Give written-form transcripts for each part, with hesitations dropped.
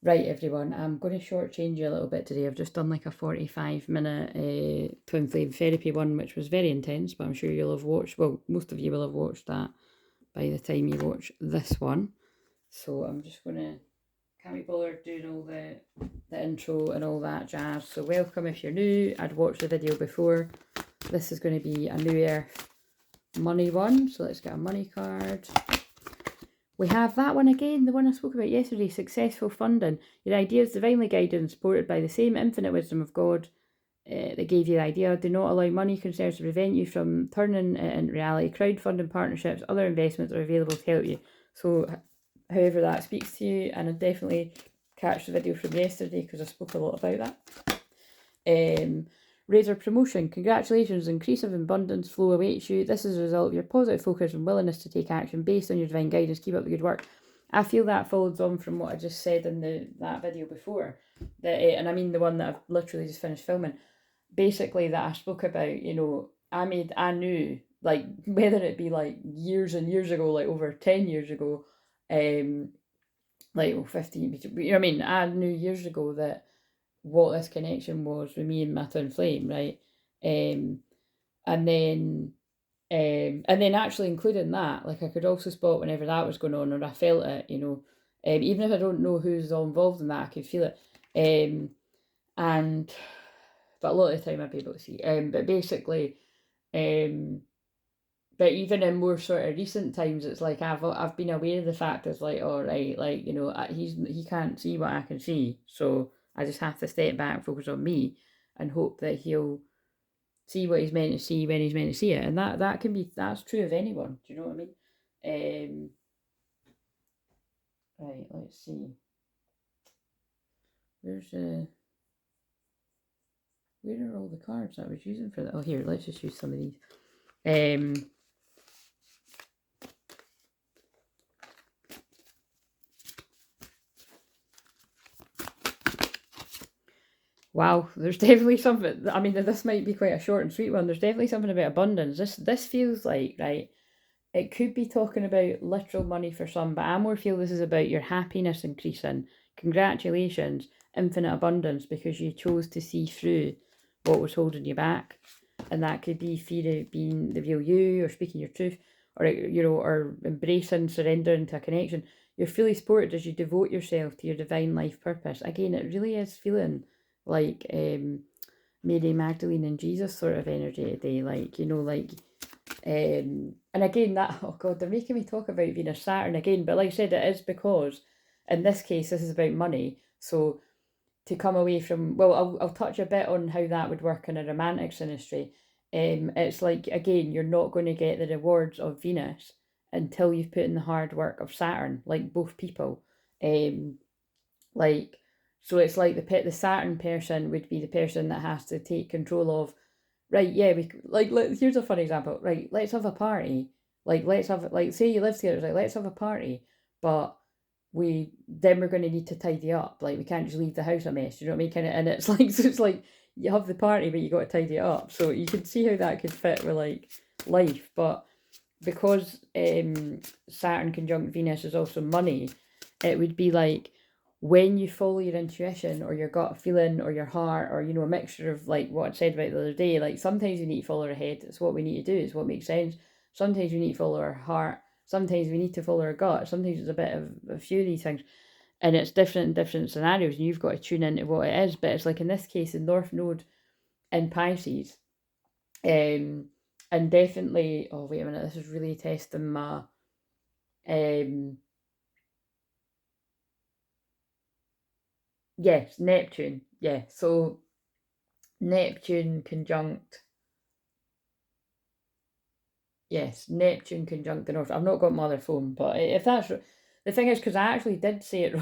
Right, everyone, I'm going to shortchange you a little bit today. I've just done like a 45-minute Twinflame therapy one, which was very intense, but I'm sure you'll have watched, well, most of you will have watched that by the time you watch this one. So I'm just going to, can't be bothered doing all the intro and all that jazz. So welcome if you're new. I'd watched the video before. This is going to be a New Earth money one. So let's get a money card. We have that one again, the one I spoke about yesterday, successful funding. Your ideas divinely guided and supported by the same infinite wisdom of God that gave you the idea. Do not allow money concerns to prevent you from turning it into reality. Crowdfunding partnerships, other investments are available to help you. So however that speaks to you, and I definitely catch the video from yesterday because I spoke a lot about that. Razor promotion. Congratulations, increase of abundance flow awaits you. This is a result of your positive focus and willingness to take action based on your divine guidance. Keep up the good work. I feel that follows on from what I just said in that video before. And I mean the one that I've literally just finished filming. Basically, that I spoke about, you know, I knew, like, whether it be like years and years ago, like over 10 years ago, like 15, you know what I mean? I knew years ago that what this connection was with me and my twin flame, right? And then actually including that, like I could also spot whenever that was going on, or I felt it, you know, even if I don't know who's all involved in that, I could feel it. And but a lot of the time I'd be able to see. But basically, but even in more sort of recent times, it's like I've been aware of the fact it's like, all right, like, you know, he can't see what I can see, so I just have to step back, focus on me, and hope that he'll see what he's meant to see when he's meant to see it, and that's true of anyone. Do you know what I mean? Right, let's see. Where are all the cards I was using for that? Oh, here, let's just use some of these. Wow, there's definitely something. I mean, this might be quite a short and sweet one. There's definitely something about abundance. This feels like, right, it could be talking about literal money for some, but I more feel this is about your happiness increasing. Congratulations, infinite abundance, because you chose to see through what was holding you back. And that could be fear of being the real you, or speaking your truth, or, you know, or embracing, surrendering to a connection. You're fully supported as you devote yourself to your divine life purpose. Again, it really is feeling like Mary, Magdalene and Jesus sort of energy today, like, you know, like, and again, that, oh god, they're making me talk about Venus Saturn again, but like I said, it is because in this case this is about money. So to come away from, well, I'll touch a bit on how that would work in a romantic synastry. It's like, again, you're not going to get the rewards of Venus until you've put in the hard work of Saturn, like both people. Like, so it's like the Saturn person would be the person that has to take control of, right, yeah, here's a fun example, right, let's have a party, like, let's have, like, say you live together, it's like, let's have a party, but we're going to need to tidy up, like, we can't just leave the house a mess, you know what I mean, kind of, and it's like, so it's like, you have the party, but you got to tidy it up, so you can see how that could fit with, like, life, but because Saturn conjunct Venus is also money, it would be like, when you follow your intuition or your gut feeling or your heart, or, you know, a mixture of, like what I said about the other day, like sometimes we need to follow our head, it's what we need to do, it's what makes sense. Sometimes we need to follow our heart, sometimes we need to follow our gut, sometimes it's a bit of a few of these things, and it's different in different scenarios, and you've got to tune into what it is. But it's like in this case, the North Node in Pisces, and definitely, oh wait a minute, this is really testing my yes, Neptune. Yeah, so Neptune conjunct. Yes, Neptune conjunct the North. I've not got my other phone, but if that's the thing is, because I actually did say it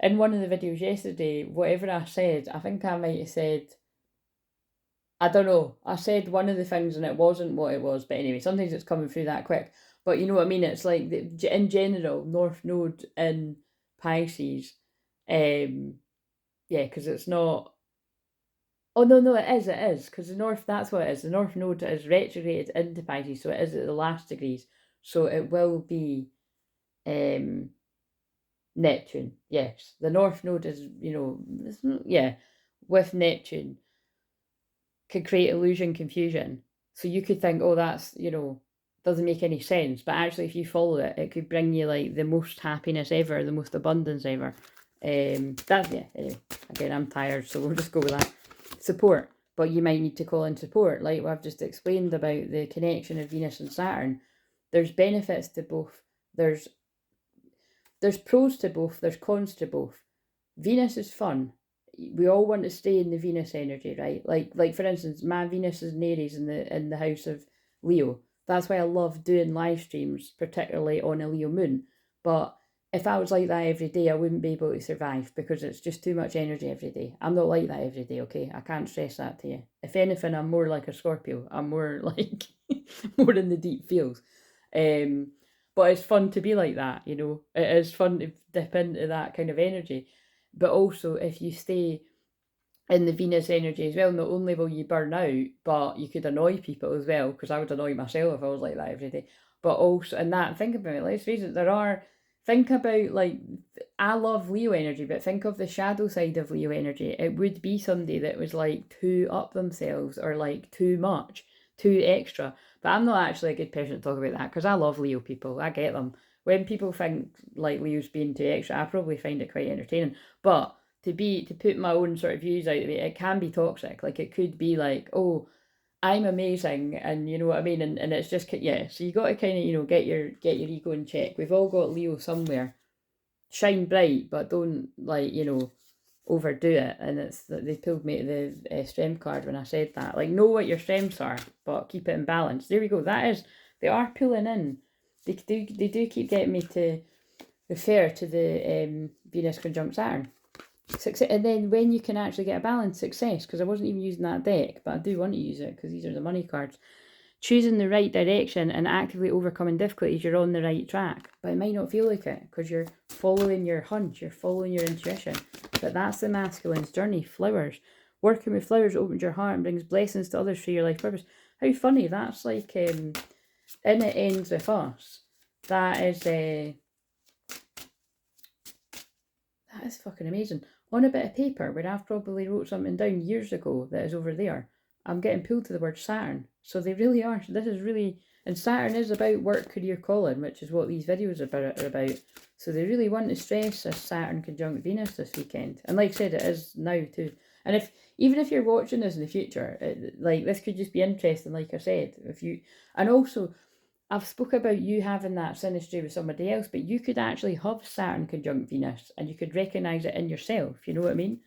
in one of the videos yesterday. Whatever I said, I think I might have said. I don't know. I said one of the things and it wasn't what it was. But anyway, sometimes it's coming through that quick. But you know what I mean. It's like in general, North Node in Pisces. Yeah, because it's not. Oh no, it is, because the North, that's what it is. The North Node is retrograded into Pisces, so it is at the last degrees. So it will be, um, Neptune, yes. The North Node is, yeah, with Neptune could create illusion, confusion. So you could think, oh, that's, doesn't make any sense. But actually, if you follow it, it could bring you like the most happiness ever, the most abundance ever. Yeah, anyway, again, I'm tired, so we'll just go with that. Support. But you might need to call in support, like what I've just explained about the connection of Venus and Saturn. There's benefits to both. There's pros to both. There's cons to both. Venus is fun. We all want to stay in the Venus energy, right? Like for instance, my Venus is in Aries in the house of Leo. That's why I love doing live streams, particularly on a Leo moon. But if I was like that every day, I wouldn't be able to survive because it's just too much energy every day. I'm not like that every day, okay? I can't stress that to you. If anything, I'm more like a Scorpio. I'm more like more in the deep feels. But it's fun to be like that, It is fun to dip into that kind of energy. But also, if you stay in the Venus energy as well, not only will you burn out, but you could annoy people as well, because I would annoy myself if I was like that every day. But also, and that, think about it, let's face it, think about, like, I love Leo energy, but think of the shadow side of Leo energy. It would be somebody that was, like, too up themselves, or, like, too much, too extra. But I'm not actually a good person to talk about that, because I love Leo people. I get them. When people think, like, Leo's being too extra, I probably find it quite entertaining. But to put my own sort of views out of it, it can be toxic. Like, it could be like, oh, I'm amazing, and you know what I mean, and it's just, yeah. So you got to kind of, get your ego in check. We've all got Leo somewhere. Shine bright, but don't, like, overdo it. And they pulled me to the strength card when I said that. Like, know what your strengths are, but keep it in balance. There we go. They are pulling in. They do keep getting me to refer to the Venus conjunct Saturn. Success, and then when you can actually get a balance, success, because I wasn't even using that deck, but I do want to use it because these are the money cards. Choosing the right direction and actively overcoming difficulties, you're on the right track. But it might not feel like it because you're following your hunch, you're following your intuition. But that's the masculine's journey. Flowers. Working with flowers opens your heart and brings blessings to others through your life purpose. How funny. That's like, and it ends with us. That is fucking amazing. On a bit of paper where I've probably wrote something down years ago that is over there, I'm getting pulled to the word Saturn. So they really are. This is really, and Saturn is about work, career, calling, which is what these videos are about. So they really want to stress this Saturn conjunct Venus this weekend. And like I said, it is now too. And even if you're watching this in the future, this could just be interesting, like I said. And also, I've spoke about you having that synastry with somebody else, but you could actually have Saturn conjunct Venus, and you could recognise it in yourself. You know what I mean?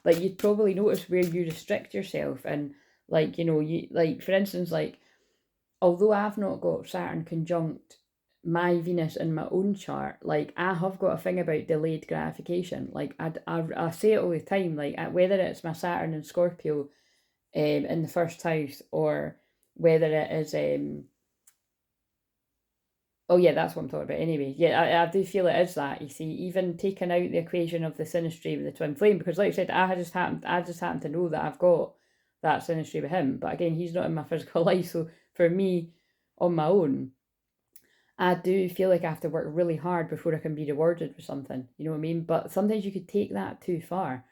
Like, you'd probably notice where you restrict yourself, and for instance, like, although I've not got Saturn conjunct my Venus in my own chart, like, I have got a thing about delayed gratification. Like, I say it all the time, like, whether it's my Saturn and Scorpio in the first house, or whether it is oh yeah, that's what I'm talking about anyway. Yeah, I do feel it is that, you see, even taking out the equation of the synastry with the twin flame, because like I said, I just happen to know that I've got that synastry with him, but again, he's not in my physical life. So for me, on my own, I do feel like I have to work really hard before I can be rewarded with something, you know what I mean? But sometimes you could take that too far.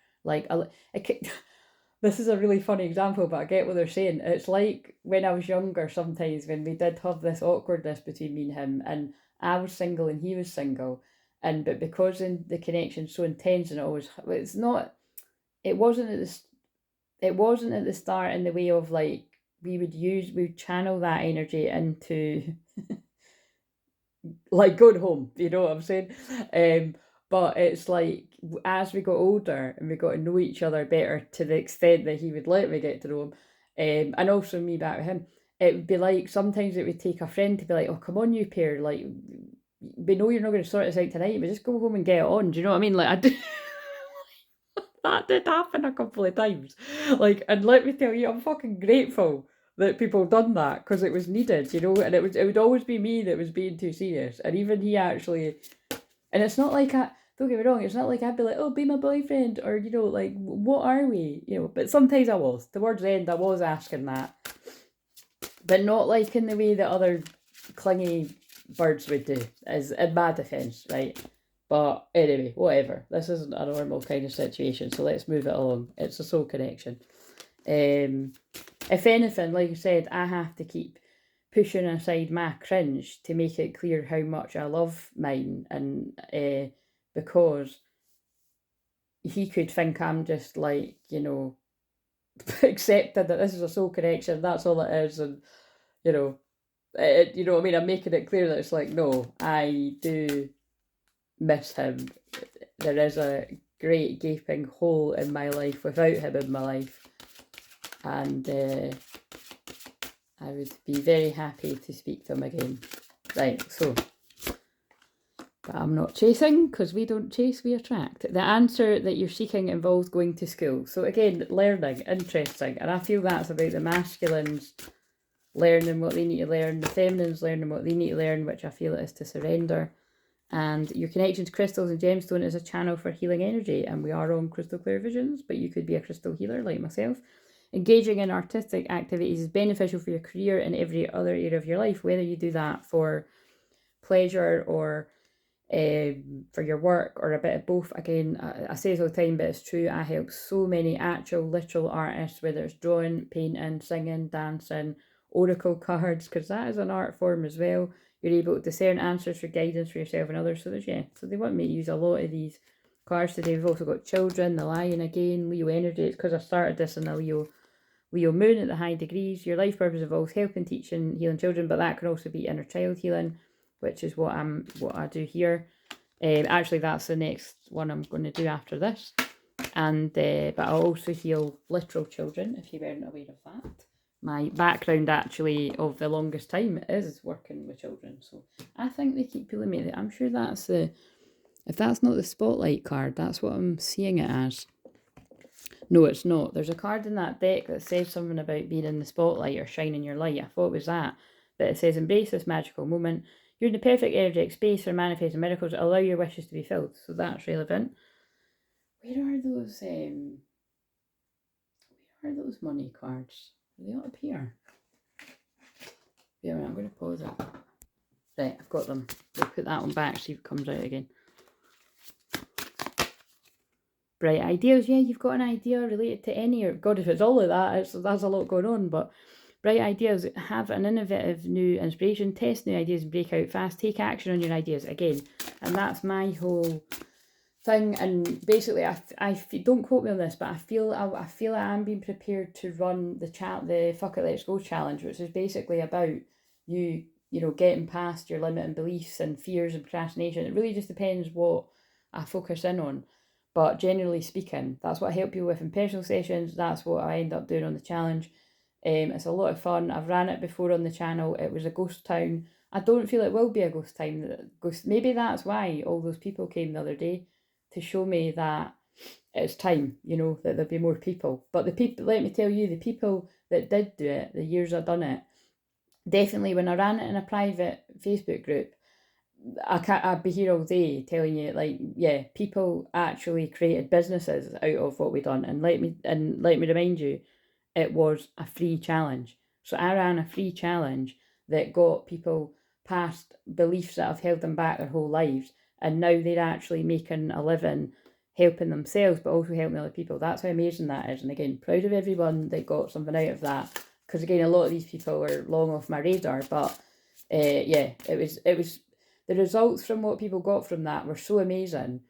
This is a really funny example, but I get what they're saying. It's like when I was younger, sometimes when we did have this awkwardness between me and him, and I was single and he was single, but because the connection's so intense, and it wasn't at the start in the way of, like, we would channel that energy into like going home, you know what I'm saying? But it's like, as we got older and we got to know each other better, to the extent that he would let me get to know him, and also me back with him, it would be like, sometimes it would take a friend to be like, oh, come on, you pair, like, we know you're not going to sort this out tonight, but just go home and get it on. Do you know what I mean? Like, I do. That did happen a couple of times. Like, and let me tell you, I'm fucking grateful that people done that, because it was needed, and it would always be me that was being too serious. And even he actually, and it's not like don't get me wrong, it's not like I'd be like, oh, be my boyfriend, or, like, what are we? But sometimes I was. Towards the end, I was asking that. But not like in the way that other clingy birds would do, is in my defence, right? But anyway, whatever. This isn't a normal kind of situation, so let's move it along. It's a soul connection. If anything, like I said, I have to keep pushing aside my cringe to make it clear how much I love mine, and because he could think I'm just like, accepted that this is a soul connection, that's all it is, and you know what I mean, I'm making it clear that it's like, no, I do miss him. There is a great gaping hole in my life without him in my life, and I would be very happy to speak to him again. Right, so, but I'm not chasing, because we don't chase, we attract. The answer that you're seeking involves going to school. So again, learning, interesting, and I feel that's about the masculines learning what they need to learn, the feminines learning what they need to learn, which I feel is to surrender. And your connection to crystals and gemstone is a channel for healing energy, and we are on crystal clairvisions, but you could be a crystal healer like myself. Engaging in artistic activities is beneficial for your career and every other area of your life, whether you do that for pleasure or for your work or a bit of both. Again, I say this all the time, but it's true. I help so many actual, literal artists, whether it's drawing, painting, singing, dancing, oracle cards, because that is an art form as well. You're able to discern answers for guidance for yourself and others. So so they want me to use a lot of these cards today. We've also got children, the lion again, Leo energy. It's because I started this in a Leo moon at the high degrees. Your life purpose involves helping, teaching, healing children, but that can also be inner child healing, which is what I do here. Actually, that's the next one I'm going to do after this. And but I also heal literal children, if you weren't aware of that. My background actually of the longest time is working with children, so I think they keep pulling me. I'm sure that's if that's not the spotlight card, that's what I'm seeing it as. No, it's not. There's a card in that deck that says something about being in the spotlight or shining your light. I thought it was that, but it says embrace this magical moment. You're in the perfect energetic space for manifesting miracles. Allow your wishes to be filled. So that's relevant. Where are those money cards? Are they up here? Yeah, I'm going to pause it. Right, I've got them. We'll put that one back, see if it comes out again. Bright ideas. Yeah, you've got an idea related to any, or God, if it's all of that, that's a lot going on. But bright ideas, have an innovative new inspiration, test new ideas and break out fast, take action on your ideas again. And that's my whole thing. And basically, I don't quote me on this, but I feel I am being prepared to run the Fuck It Let's Go challenge, which is basically about you getting past your limiting beliefs and fears and procrastination. It really just depends what I focus in on. But generally speaking, that's what I help people with in personal sessions. That's what I end up doing on the challenge. It's a lot of fun. I've ran it before on the channel. It was a ghost town. I don't feel it will be a ghost town. Maybe that's why all those people came the other day, to show me that it's time, that there'll be more people. But the people, let me tell you, the people that did do it, the years I've done it, definitely when I ran it in a private Facebook group, I'd be here all day telling you, like, yeah, people actually created businesses out of what we done. And let me remind you, it was a free challenge. So I ran a free challenge that got people past beliefs that have held them back their whole lives, and now they're actually making a living helping themselves, but also helping other people. That's how amazing that is. And again, proud of everyone that got something out of that, because again, a lot of these people were long off my radar. But yeah, it was the results from what people got from that were so amazing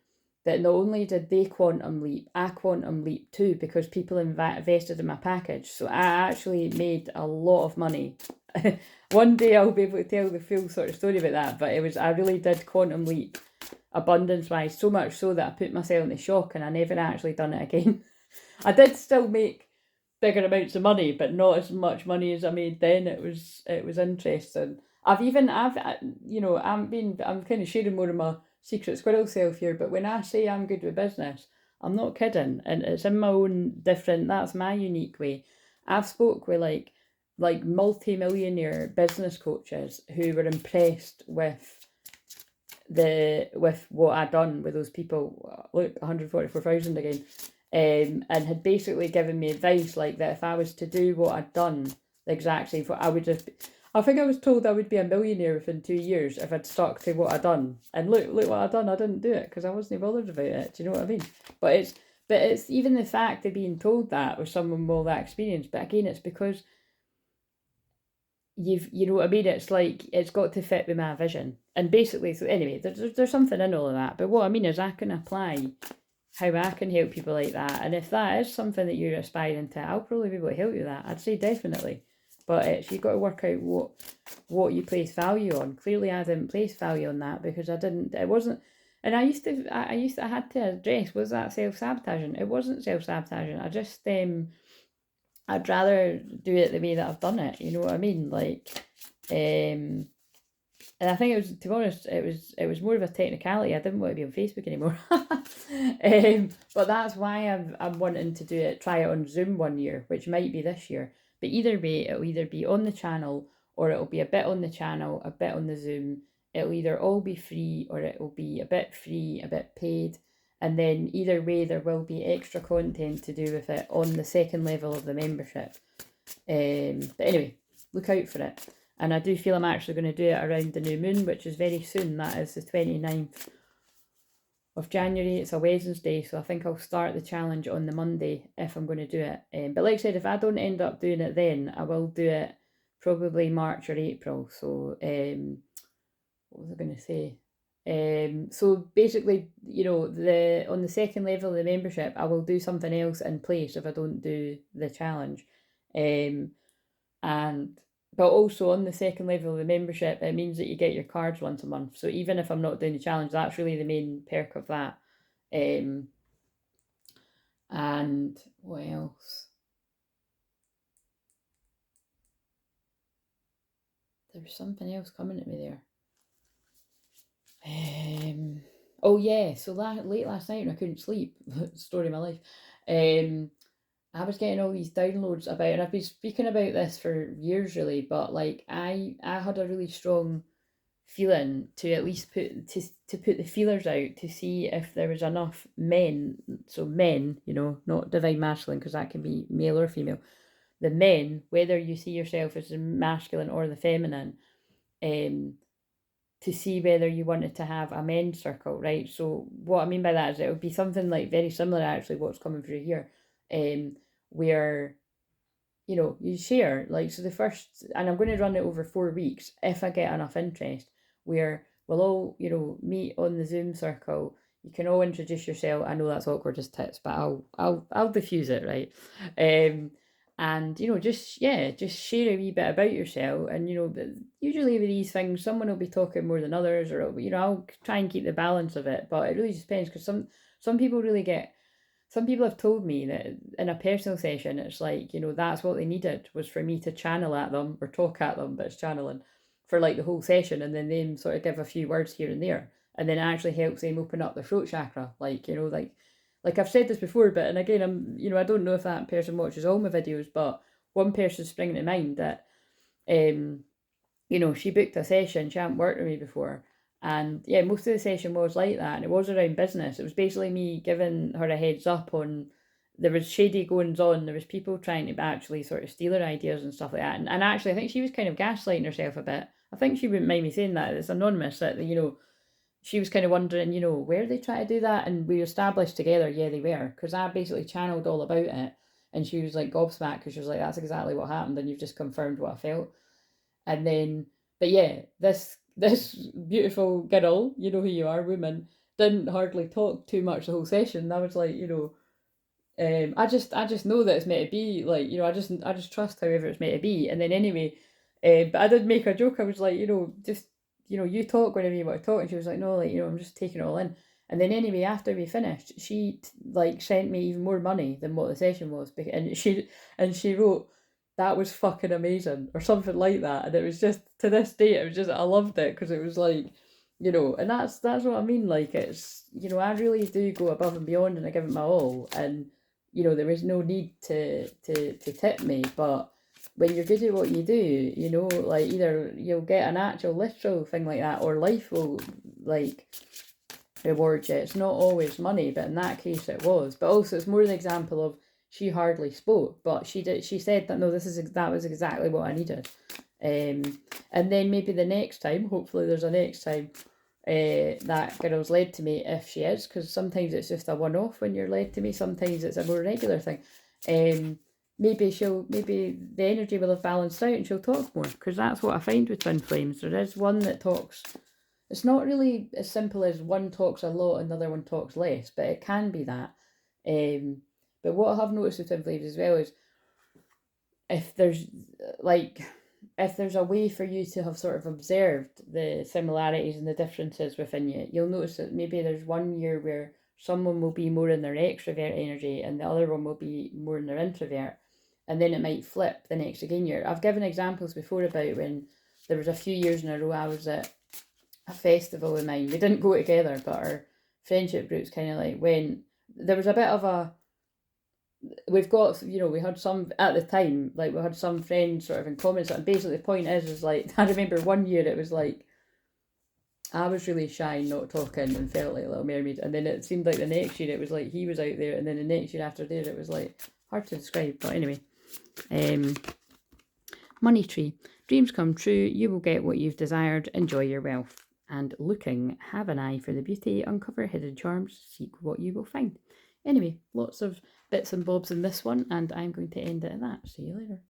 that not only did they quantum leap, I quantum leap too, because people invested in my package. So I actually made a lot of money. One day I'll be able to tell the full sort of story about that, but I really did quantum leap abundance-wise, so much so that I put myself into shock and I never actually done it again. I did still make bigger amounts of money, but not as much money as I made then. It was interesting. I'm kind of sharing more of my secret squirrel self here, but when I say I'm good with business, I'm not kidding, and it's in my own different, that's my unique way. I've spoke with like multi-millionaire business coaches who were impressed with what I'd done with those people. Look, 144,000 again. And had basically given me advice like that if I was to do what I'd done exactly, I I think I was told I would be a millionaire within 2 years if I'd stuck to what I'd done. And look what I'd done. I didn't do it because I wasn't bothered about it. Do you know what I mean? But it's even the fact of being told that with someone with all that experience. But again, it's because you know what I mean. It's like it's got to fit with my vision. And basically, so anyway, there's something in all of that. But what I mean is, I can apply how I can help people like that. And if that is something that you're aspiring to, I'll probably be able to help you with that. I'd say definitely. But it's, you've got to work out what you place value on. Clearly I didn't place value on that because it wasn't, and I had to address, was that self-sabotaging? It wasn't self-sabotaging. I just, I'd rather do it the way that I've done it. You know what I mean? Like, and I think it was, to be honest, it was more of a technicality. I didn't want to be on Facebook anymore. But that's why I'm wanting to do it, try it on Zoom 1 year, which might be this year. But either way, it'll either be on the channel or it'll be a bit on the channel, a bit on the Zoom. It'll either all be free or it'll be a bit free, a bit paid. And then either way, there will be extra content to do with it on the second level of the membership. But anyway, look out for it. And I do feel I'm actually going to do it around the new moon, which is very soon. That is the 29th of January. It's a Wednesday, so I think I'll start the challenge on the Monday if I'm going to do it. But like I said, if I don't end up doing it then, I will do it probably March or April. So what was I going to say? So basically, you know, on the second level of the membership, I will do something else in place if I don't do the challenge. But also on the second level of the membership, it means that you get your cards once a month. So even if I'm not doing the challenge, that's really the main perk of that. And what else? There was something else coming at me there. Oh yeah, so late last night when I couldn't sleep, story of my life, I was getting all these downloads about, and I've been speaking about this for years really, but like I had a really strong feeling to at least put the feelers out to see if there was enough men, so men, you know, not divine masculine, because that can be male or female, the men, whether you see yourself as the masculine or the feminine, to see whether you wanted to have a men's circle, right? So what I mean by that is it would be something like very similar actually what's coming through here, where, you know, you share, like, so the first, and I'm going to run it over 4 weeks if I get enough interest, where we'll all, you know, meet on the Zoom circle. You can all introduce yourself. I know that's awkward as tits, but I'll diffuse it, right? And, you know, just share a wee bit about yourself. And, you know, but usually with these things, someone will be talking more than others, or, you know, I'll try and keep the balance of it. But it really just depends, because some people really get, some people have told me that in a personal session, it's like, you know, that's what they needed, was for me to channel at them or talk at them, but it's channeling, for like the whole session, and then them sort of give a few words here and there. And then it actually helps them open up their throat chakra. Like, you know, like I've said this before, but, and again, you know, I don't know if that person watches all my videos, but one person's springing to mind that, you know, she booked a session, she hadn't worked with me before. And yeah, most of the session was like that, and it was around business. It was basically me giving her a heads up on, there was shady goings on, there was people trying to actually sort of steal her ideas and stuff like that. And actually, I think she was kind of gaslighting herself a bit. I think she wouldn't mind me saying that, it's anonymous, that, you know, she was kind of wondering, you know, where they try to do that, and we established together, yeah, they were, because I basically channeled all about it, and she was like gobsmacked, because she was like, that's exactly what happened, and you've just confirmed what I felt. And then, but yeah, this beautiful girl, you know who you are, woman, didn't hardly talk too much the whole session. I was like, you know, I just know that it's meant to be, like, you know, I just trust however it's meant to be. And then anyway, but I did make a joke. I was like, you know, just, you know, you talk whenever you want to talk. And she was like, no, like, you know, I'm just taking it all in. And then anyway, after we finished, she like sent me even more money than what the session was, and she wrote, that was fucking amazing, or something like that. And it was just, to this day, it was just, I loved it, because it was like, you know, and that's what I mean. Like, it's, you know, I really do go above and beyond, and I give it my all. And, you know, there is no need to tip me, but when you're good at what you do, you know, like, either you'll get an actual literal thing like that, or life will, like, reward you. It's not always money, but in that case it was. But also, it's more the example of, she hardly spoke, but she said that, no, that was exactly what I needed. And then maybe the next time, hopefully there's a next time, that girl's led to me, if she is, because sometimes it's just a one-off when you're led to me, sometimes it's a more regular thing. Maybe the energy will have balanced out and she'll talk more, because that's what I find with twin flames. There is one that talks. It's not really as simple as one talks a lot and the other one talks less, but it can be that. But what I have noticed with twin flames as well is if there's a way for you to have sort of observed the similarities and the differences within you, you'll notice that maybe there's one year where someone will be more in their extrovert energy and the other one will be more in their introvert, and then it might flip the next again year. I've given examples before about when there was a few years in a row I was at a festival with mine. We didn't go together, but our friendship groups kind of like went. There was a bit of a. We've got, we had some at the time, like we had some friends sort of in common. And basically, the point is like I remember one year it was like I was really shy, not talking, and felt like a little mermaid. And then it seemed like the next year it was like he was out there, and then the next year after there it was like hard to describe. But anyway, money tree. Dreams come true. You will get what you've desired. Enjoy your wealth. And looking, have an eye for the beauty. Uncover hidden charms. Seek what you will find. Anyway, lots of bits and bobs in this one, and I'm going to end it at that. See you later.